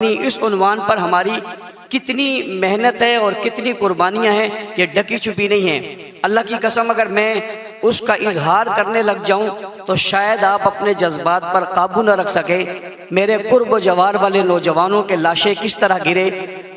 اس عنوان پر ہماری کتنی محنت ہے اور کتنی قربانیاں ہیں یہ ڈکی چھپی نہیں ہیں۔ اللہ کی قسم اگر میں اس کا اظہار کرنے لگ جاؤں تو شاید آپ اپنے جذبات پر قابو نہ رکھ سکے۔ میرے قرب و جوار والے نوجوانوں کے لاشیں کس طرح گرے،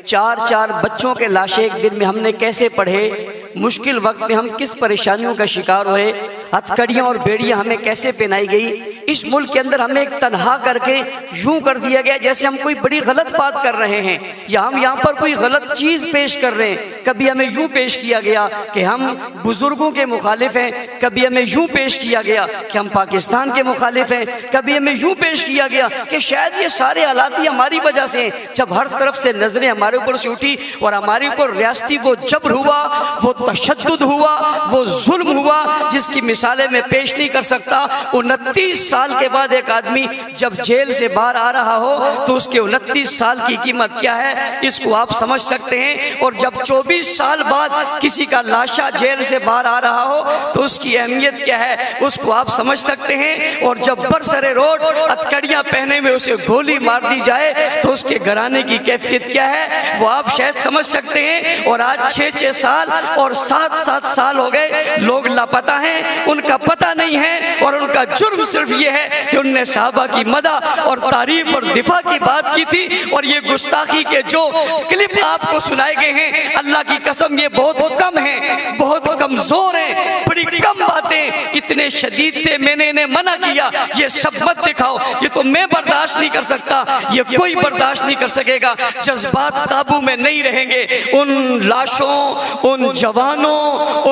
چار بچوں کے لاشیں ایک دن میں ہم نے کیسے پڑھے، مشکل وقت میں ہم کس پریشانیوں کا شکار ہوئے، ہتھکڑیاں اور بیڑیاں ہمیں کیسے پہنائی گئی۔ اس ملک کے اندر ہمیں ایک تنہا کر کے یوں کر دیا گیا جیسے ہم کوئی بڑی غلط بات کر رہے ہیں یا ہم یہاں پر کوئی غلط چیز پیش کر رہے ہیں۔ کبھی ہمیں یوں پیش کیا گیا کہ ہم بزرگوں کے مخالف ہیں، کبھی ہمیں یوں پیش کیا گیا کہ ہم پاکستان کے مخالف ہیں، کبھی ہمیں یوں پیش کیا گیا کہ شاید یہ سارے حالات ہی ہماری وجہ سے ہیں۔ جب ہر طرف سے نظریں ہمارے اوپر سے اٹھی اور ہمارے اوپر ریاستی وہ جبر ہوا، وہ تشدد ہوا، وہ ظلم ہوا جس کی مثالیں میں پیش نہیں کر سکتا۔ 29 سال کے بعد ایک آدمی جب جیل سے باہر آ رہا ہو تو اس کے 29 سال کی قیمت کیا ہے اس کو آپ سمجھ سکتے ہیں، اور جب 24 سال بعد کسی کا لاشا جیل سے باہر آ رہا ہو تو اس کی اہمیت کیا ہے اس کو آپ سمجھ سکتے ہیں، اور جب برسر روڈ ہتھکڑیاں پہنے میں اسے گولی مار دی جائے تو اس کے گھرانے کی کیفیت کیا ہے وہ آپ شاید سمجھ سکتے ہیں۔ اور آج 6 سال اور 7 سال ہو گئے، لوگ لاپتہ ہیں، ان کا پتہ نہیں ہے، اور ان کا جرم صرف یہ ہے کہ انہوں نے صحابہ کی مدح اور تعریف اور دفاع کی بات کی تھی، اور یہ گستاخی کے جو کلپ آپ کو سنائے گئے ہیں اللہ کی قسم یہ بہت کم ہیں، بہت کمزور ہیں، بڑی کم باتیں اتنے شدید تھے۔ میں نے انہیں منع کیا یہ سب مت دکھاؤ، یہ تو میں برداشت نہیں کر سکتا، یہ کوئی برداشت نہیں کر سکے گا۔ جذبات قابو میں نہیں رہیں گے، ان لاشوں، ان جوانوں،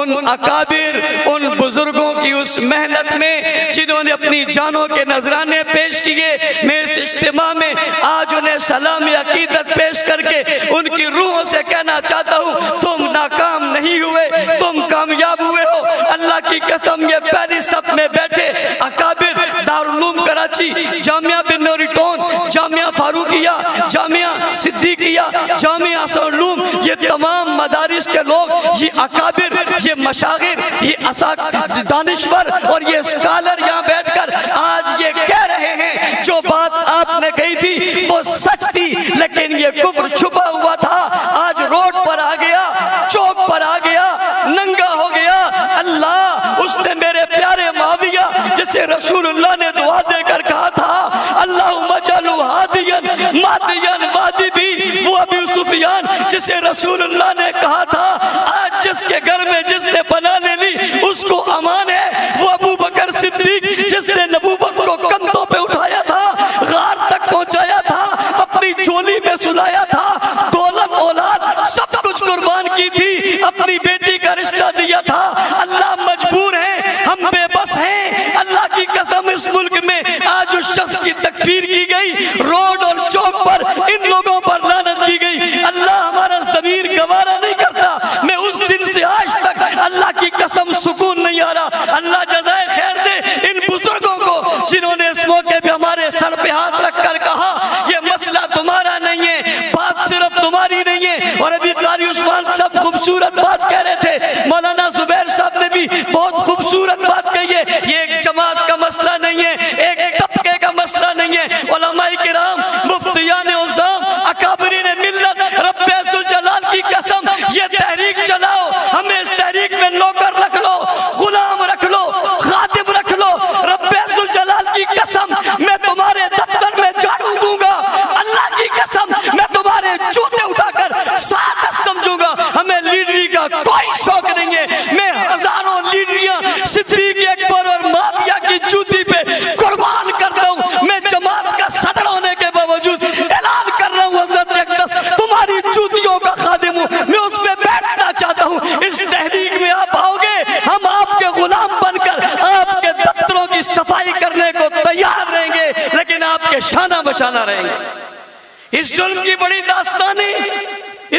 ان اکابر، ان بزرگوں کی اس محنت میں جنہوں نے اپنی جانوں کے نذرانے پیش کیے، میں اس اجتماع میں آج انہیں سلام عقیدت پیش کر کے ان کی روحوں سے کہنا چاہتا ہوں تم ناکام نہیں ہوئے، تم کامیاب ہوئے ہو۔ اللہ کی قسم یہ پہلی صف میں بیٹھے اکابر، دارالعلوم کراچی، جامعہ بن نوری ٹون، جامعہ فاروقیہ، جامعہ صدیقیہ، جامعہ حسن علوم، یہ تمام مدارس کے لوگ، یہ اکابر، یہ مشاغر، یہ دانشور اور یہ اسکالر یہاں بیٹھ کر آج یہ کہہ رہے ہیں جو بات آپ نے کہی تھی وہ سچ تھی، لیکن یہ کفر چھپا ہوا تھا، آج روڈ پر آ گیا، چوک پر آ گیا، ننگا ہو گیا۔ اللہ اس نے میرے پیارے معاویہ جسے رسول اللہ نے دعا دے کر کہا تھا اللہم اجعلہ ہادیا مہدیا وادی بھی، وہ ابو سفیان جسے رسول اللہ نے کہا تھا آج جس کے گھر میں جس نے بنا لے لی اس کو امان ہے، وہ ابو بکر صدیق جس نے نبوت کو کندھوں پہ اٹھایا تھا، غار تک پہنچایا تھا، اپنی چولی میں سلایا تھا، دولت اولاد سب کچھ قربان کی تھی، اپنی بیٹی کا رشتہ دیا تھا۔ اللہ مجبور ہے، ہم بے بس ہیں۔ اللہ کی قسم اس ملک میں آج اس شخص کی تکفیر کی گئی، روڈ اور چوک پر ان لوگوں پر لعنت کی گئی۔ اللہ ہمارا ضمیر گوارا نہیں کرتا، میں اس دن سے آج تک اللہ کی قسم سکون نہیں آ رہا۔ اللہ جزائے خیر دے ان بزرگوں کو جنہوں نے اس موقع پہ ہمارے سر پہ ہاتھ رکھ کر کہا یہ مسئلہ تمہارا نہیں ہے، بات صرف تمہاری نہیں ہے۔ اور ابھی قاری عثمان صاحب خوبصورت بات کہہ رہے تھے، مولانا زبیر صاحب نے بھی بہت خوبصورت بات کہی ہے، یہ ایک جماعت کا مسئلہ نہیں ہے، ایک طبقے کا مسئلہ نہیں ہے۔ علماء کرام، مفتیان عظام، اکابرین ملت، رب ذوالجلال کی قسم یہ تحریک چلاؤ، ہمیں اس تحریک میں نوکر رکھ لو، غلام رکھ لو، خادم رکھ لو۔ رب ذوالجلال کی قسم میں تمہارے دفتر میں جھاڑو دوں گا، اللہ کی قسم میں تمہارے جوتے اٹھا کر سعادت سمجھوں گا۔ ہمیں لیڈری کا کوئی شوق نہیں ہے، میں ہزاروں لیڈریاں صدیق اکبر اور معاویہ کی جوتی پہ قربان کرتا ہوں۔ میں جماعت کا صدر ہونے کے باوجود اعلان کر رہا ہوں حضرت اقدس تمہاری جوتیوں کا خادم ہوں، میں اس میں بیٹھنا چاہتا ہوں۔ اس تحریک میں آپ آؤ گے، ہم آپ کے غلام بن کر آپ کے دفتروں کی صفائی کرنے کو تیار رہیں گے، لیکن آپ کے شانہ بشانہ رہیں گے۔ اس ظلم کی بڑی داستانی،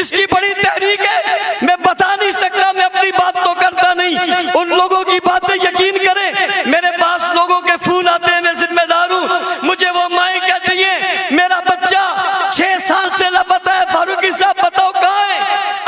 اس کی بڑی تحریک ہے، میں بتا نہیں سکتا، میں اپنی بات تو کرتا نہیں، ان لوگوں کی باتیں یقین کریں۔ میرے پاس لوگوں کے فون آتے ہیں، میں ذمہ دار ہوں، مجھے وہ مائیں کہتی ہیں میرا بچہ 6 سال سے لاپتہ ہے، فاروقی صاحب بتاؤ کہاں ہے؟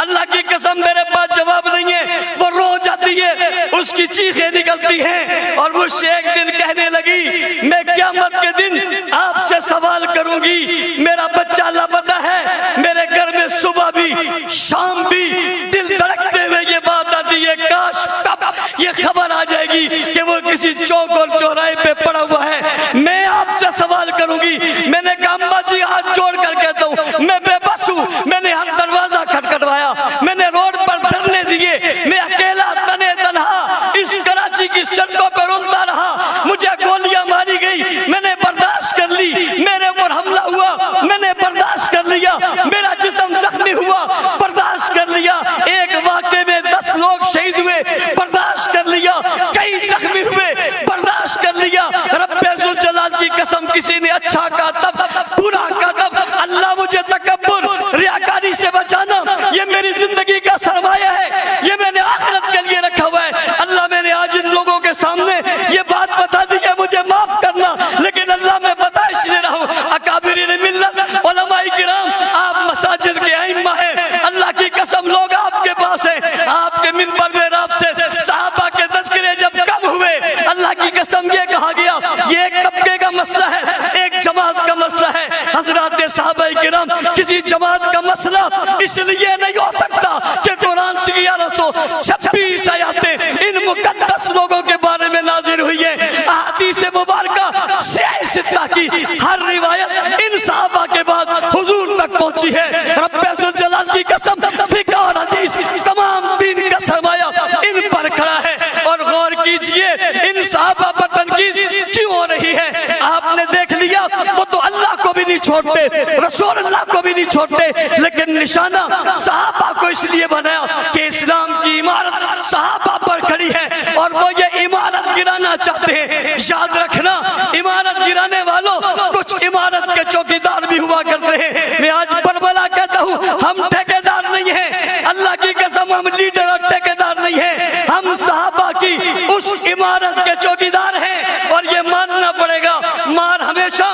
اللہ کی قسم میرے پاس جواب نہیں ہے، وہ رو جاتی ہے، اس کی چیخیں نکلتی کرتی ہیں اور مجھ سے ایک دن کہنے لگی میں قیامت کے دن آپ سے سوال کروں گی، میرا بچہ لاپتہ ہے، میرے گھر میں صبح بھی شام بھی دل دھڑکتے ہوئے یہ بات آتی ہے کاش کب یہ خبر آ جائے گی کہ وہ کسی چوک اور چوراہے پہ پڑا ہوا ہے، میں آپ سے سوال کروں گی۔ میں نے کہا اماں جی ہاتھ جوڑ کر کہتا ہوں میں بے بس ہوں، میں نے ہر دروازہ کھٹکھٹوایا، میں نے روڈ پر دھرنے دیے، میں اکیلا تنے تنہا اس کراچی کی سڑکوں پر رولتا رہا، مجھے گولیاں ماری گئی، میں نے برداشت کر لی، میرے اوپر حملہ ہوا، میں نے برداشت کر لیا، میرا جسم زخمی ہوا، برداشت کر لیا، ایک واقعے میں 10 لوگ شہید ہوئے، برداشت کر لیا، کئی زخمی ہوئے، برداشت کر لیا۔ رب ذوالجلال کی قسم کسی نے اچھا کہا تب، برا کہا تب، اللہ مجھے تکبر ریاکاری سے بچانا، یہ میری زندگی کا سرمایہ ہے، یہ میں نے آخرت کے لیے رکھا ہوا ہے۔ اللہ میں نے آج ان لوگوں کے سامنے یہ بات بتا دی کہ مجھے معاف کرنا، لیکن اللہ میں بتائش دے رہا ہوں، اکابرین ملت علماء کرام آپ مساجد کے ائمہ ہیں، اللہ کی قسم لوگ آپ کے پاس ہیں، آپ کے منبر میں رب سے صحابہ کے تذکرے جب کم ہوئے، اللہ کی قسم یہ کہا گیا یہ ایک طبقے کا مسئلہ ہے، ایک جماعت کا مسئلہ ہے۔ حضرات صحابہ کرام کسی جماعت کا مسئلہ اس لیے نہیں ہو سکتا کہ قرآن سے 1126 آیاتیں ان مقدس لوگوں کے بارے میں نازل ہوئی ہیں، احادیث مبارکہ سیاہ ستہ کی ہر روایت ان صحابہ کے بعد حضور تک پہنچی ہے۔ رب ذوالجلال کی قسم فقہ اور حدیث تمام دین کا سرمایہ ان پر کھڑا ہے۔ اور غور کیجئے ان صحابہ پر تنقید کیوں ہو رہی ہے؟ آپ نے دیکھ لیا وہ تو اللہ کو بھی نہیں چھوڑتے، رسول اللہ کو بھی نہیں چھوڑتے، لیکن نشانہ صحابہ کو اس لیے بنایا کہ اسلام کی عمارت صحابہ پر کھڑی ہے اور وہ یہ عمارت گرانا چاہتے ہیں۔ یاد رکھنا عمارت گرانے والوں کچھ عمارت کے چوکیدار بھی ہوا کرتے ہیں۔ میں آج بربلا کہتا ہوں ہم ٹھیکیدار نہیں ہیں، اللہ کی قسم ہم لیڈر اور ٹھیکیدار نہیں ہیں، ہم صحابہ کی اس عمارت کے چوکیدار ہیں۔ اور یہ ماننا پڑے گا مار ہمیشہ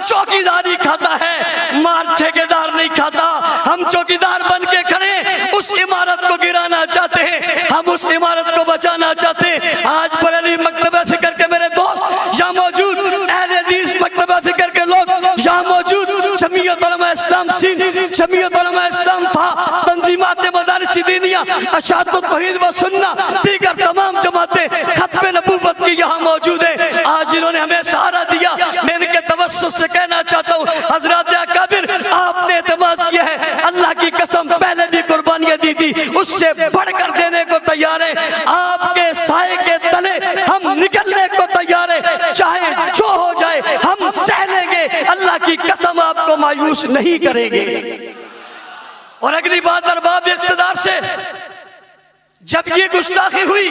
چوکیداری کھاتا ہے، مار ٹھیکیدار نہیں کھاتا۔ ہم چوکیدار بن کے کھڑے اس عمارت کو گرانا چاہتے ہیں، ہم اس عمارت کو بچانا چاہتے ہیں۔ آج بریلی مکتبہ فکر کے میرے دوست یہاں موجود، اہل حدیث مکتبہ فکر کے لوگ یہاں موجود، جمعیت علماء اسلام سندھ، جمعیت علماء اسلام فا، تنظیمات مدارس دینیہ، اشاعت التوحید و سنہ، دیگر تمام جماعتیں ختم نبوت کی یہاں موجود ہیں۔ آج انہوں نے ہمیں سہارا دیا، میں ان کے توسط سے کہنا چاہتا ہوں حضرات اکابر آپ نے اعتماد کیا ہے، اللہ کی قسم پہلے بھی قربانیاں دی تھی، اس سے بڑھ کر دینے کو تیار ہیں۔ آپ کے سائے کے تلے ہم نکلنے کو تیار ہیں، چاہے جو ہو جائے ہم سہ لیں گے، اللہ کی قسم آپ کو مایوس نہیں کریں گے۔ اور اگلی بات ارباب اقتدار سے، جب یہ گستاخی ہوئی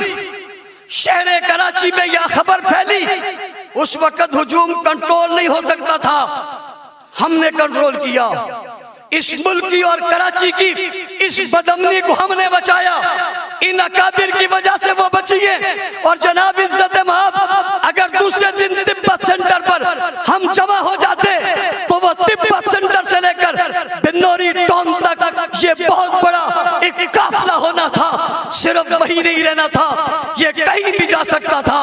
شہر کراچی میں یہ خبر پھیلی، اس وقت ہجوم کنٹرول نہیں ہو سکتا تھا، ہم نے کنٹرول کیا، اس ملک کی اور کراچی کی اس بدامنی کو ہم نے بچایا، ان اکابر کی وجہ سے وہ بچی ہے۔ اور جناب عزت مآب اگر دوسرے دن تبت سینٹر پر ہم جمع ہو جاتے تو وہ تبت سینٹر سے لے کر بنوری ٹاؤن تک یہ بہت بڑا ایک قافلہ ہونا تھا، صرف وہی نہیں رہنا تھا، یہ کہیں بھی جا سکتا تھا۔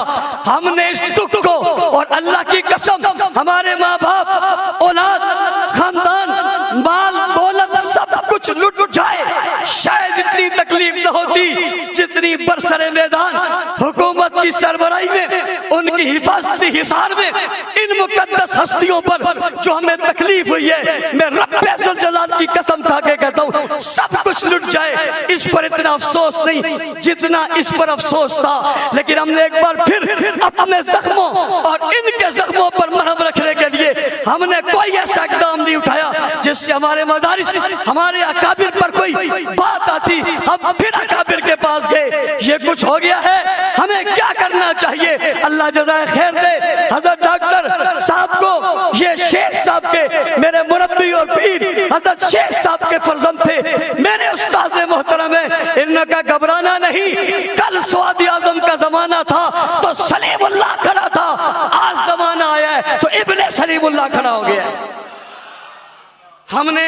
ہم نے اس دکھ کو، اور اللہ کی قسم ہمارے ماں باپ، اولاد، خاندان، مال دولت سب کچھ لٹ جائے شاید اتنی تکلیف نہ ہوتی جتنی برسر میدان حکومت کی سربراہی میں، ان کی حفاظتی حصار میں، ان مقدس ہستیوں پر جو ہمیں تکلیف ہوئی ہے، میں رب ذوالجلال کی قسم کھا کے کہتا ہوں سب کچھ لٹ جائے، اس پر اتنا افسوس نہیں جتنا اس پر افسوس تھا۔ لیکن ہم نے ایک بار پھر اپنے زخموں اور ان کے زخموں پر مرہم رکھنے کے لیے ہم نے کوئی ایسا اقدام نہیں اٹھایا جس سے ہمارے مدارس، ہمارے اکابر پر کوئی بات آتی۔ ہم پھر اکابر کے پاس گئے، یہ کچھ ہو گیا ہے، ہمیں کیا کرنا چاہیے؟ اللہ جزائے خیر دے حضرت ڈاکٹر صاحب کو، یہ شیخ صاحب کے میرے مربی اور پیر حضرت شیخ صاحب کے فرزند تھے، میرے استاذ محترم ہیں، ان کا گھبرانا نہیں، کل سواد اعظم کا زمانہ تھا تو سلیم اللہ کھڑا تھا، آج زمانہ آیا ہے تو ابن سلیم اللہ کھڑا ہو گیا۔ ہم نے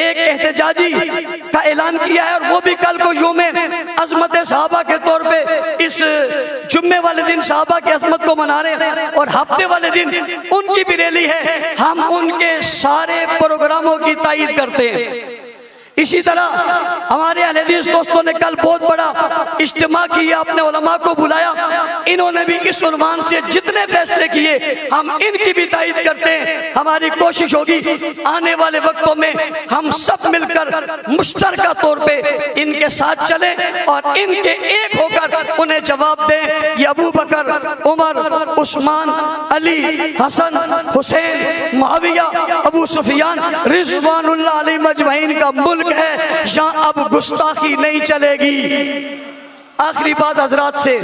ایک احتجاجی کا اعلان کیا ہے، اور وہ بھی کل کو یوم عظمت صحابہ کے طور پہ اس جمعے والے دن صحابہ کی عظمت کو منا رہے ہیں، اور ہفتے والے دن ان کی بھی ریلی ہے۔ ہم ان کے سارے پروگراموں کی تائید کرتے ہیں۔ اسی طرح ہمارے اہل حدیث دوستوں نے کل بہت بڑا اجتماع کیا، اپنے علماء کو بلایا، انہوں نے بھی اس عنوان سے جتنے فیصلے کیے ہم ان کی بھی تائید کرتے ہیں۔ ہماری کوشش ہوگی آنے والے وقتوں میں ہم سب مل کر مشترکہ طور پہ ان کے ساتھ چلیں اور ان کے ایک ہو کر انہیں جواب دیں۔ یہ ابو بکر، عمر، عثمان، علی، حسن، حسین، معاویہ، ابو سفیان رضوان اللہ علیہم اجمعین کا ملک ہے، یہاں اب گستاخی نہیں چلے گی۔ آخری بات حضرات سے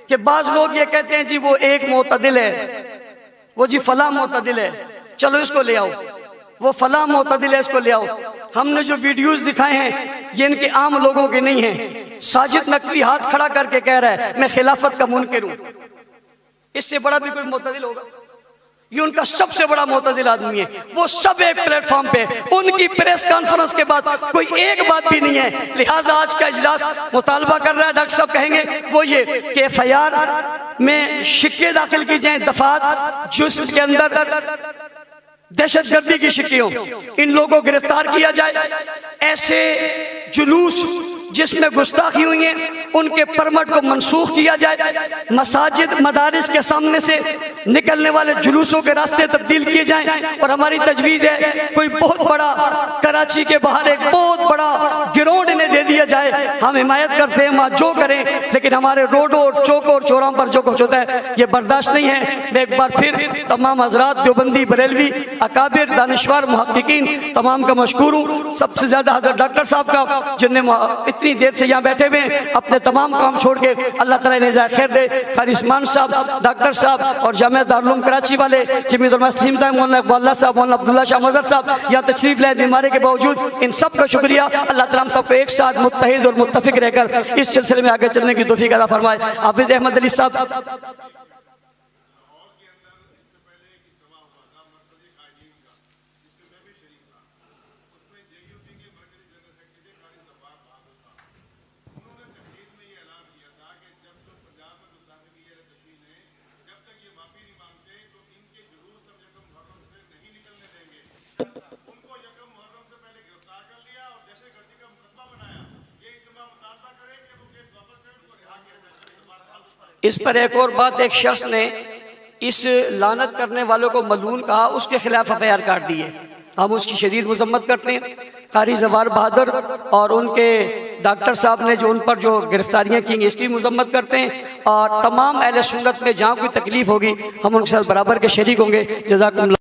کہ بعض لوگ یہ کہتے ہیں جی وہ ایک معتدل ہے، وہ جی فلاں معتدل ہے، چلو اس کو لے آؤ، وہ فلاں معتدل ہے اس کو لے آؤ۔ ہم نے جو ویڈیوز دکھائے ہیں یہ ان کے عام لوگوں کے نہیں ہیں۔ ساجد نقوی ہاتھ کھڑا کر کے کہہ رہا ہے میں خلافت کا منکر ہوں، اس سے بڑا بھی کوئی معتدل ہوگا؟ یہ ان کا سب سے بڑا معتدل آدمی ہے، وہ سب ایک پلیٹ فارم پہ، ان کی پریس کانفرنس کے بعد کوئی ایک بات بھی نہیں ہے۔ لہٰذا آج کا اجلاس مطالبہ کر رہا ہے، ڈاکٹر صاحب کہیں گے وہ یہ کہ FIR میں شکے داخل کی جائیں، دفعات جس کے اندر دہشت گردی کی شکیں ہوں، ان لوگوں کو گرفتار کیا جائے۔ ایسے جلوس جس میں گستاخی ہوئی ہیں ان کے پرمٹ کو منسوخ کیا جائے، مساجد مدارس کے سامنے سے نکلنے والے جلوسوں کے راستے تبدیل کیے جائیں، اور ہماری تجویز ہے کوئی بہت بڑا کراچی کے باہر ایک بہت بڑا گراؤنڈ انہیں دے دیا جائے۔ ہم حمایت کرتے ہیں وہاں جو کریں، لیکن ہمارے روڈوں اور چوکوں اور چوراہوں پر جو کچھ ہوتا ہے یہ برداشت نہیں ہے۔ میں ایک بار پھر تمام حضرات دیوبندی، بریلوی، اکابر، دانشور، محققین تمام کا مشکور ہوں، سب سے زیادہ حضرت ڈاکٹر صاحب کا جن نے اتنی دیر سے یہاں بیٹھے ہوئے ہیں، اپنے تمام کام چھوڑ کے اللہ تعالیٰ نے جزائے خیر دے۔ قاری عثمان صاحب، ڈاکٹر صاحب اور جامعہ دارالعلوم کراچی والے، جمیعۃ علماء سلیم صاحب، مولانا اقبال اللہ صاحب، مولانا عبداللہ شاہ مظہر صاحب یہاں تشریف لائے بیماری کے باوجود، ان سب کا شکریہ۔ اللہ تعالیٰ ہم سب کو ایک ساتھ متحد اور متفق رہ کر اس سلسلے میں آگے چلنے کی توفیق عطا فرمائے۔ حافظ احمد علی صاحب۔ اس پر ایک اور بات، ایک شخص نے اس لعنت کرنے والوں کو ملعون کہا، اس کے خلاف FIR کاٹ دی ہے، ہم اس کی شدید مذمت کرتے ہیں۔ قاری زوار بہادر اور ان کے ڈاکٹر صاحب نے جو ان پر جو گرفتاریاں کی ہیں اس کی مذمت کرتے ہیں، اور تمام اہل سنت میں جہاں کوئی تکلیف ہوگی ہم ان کے ساتھ برابر کے شریک ہوں گے۔ جزاکم اللہ۔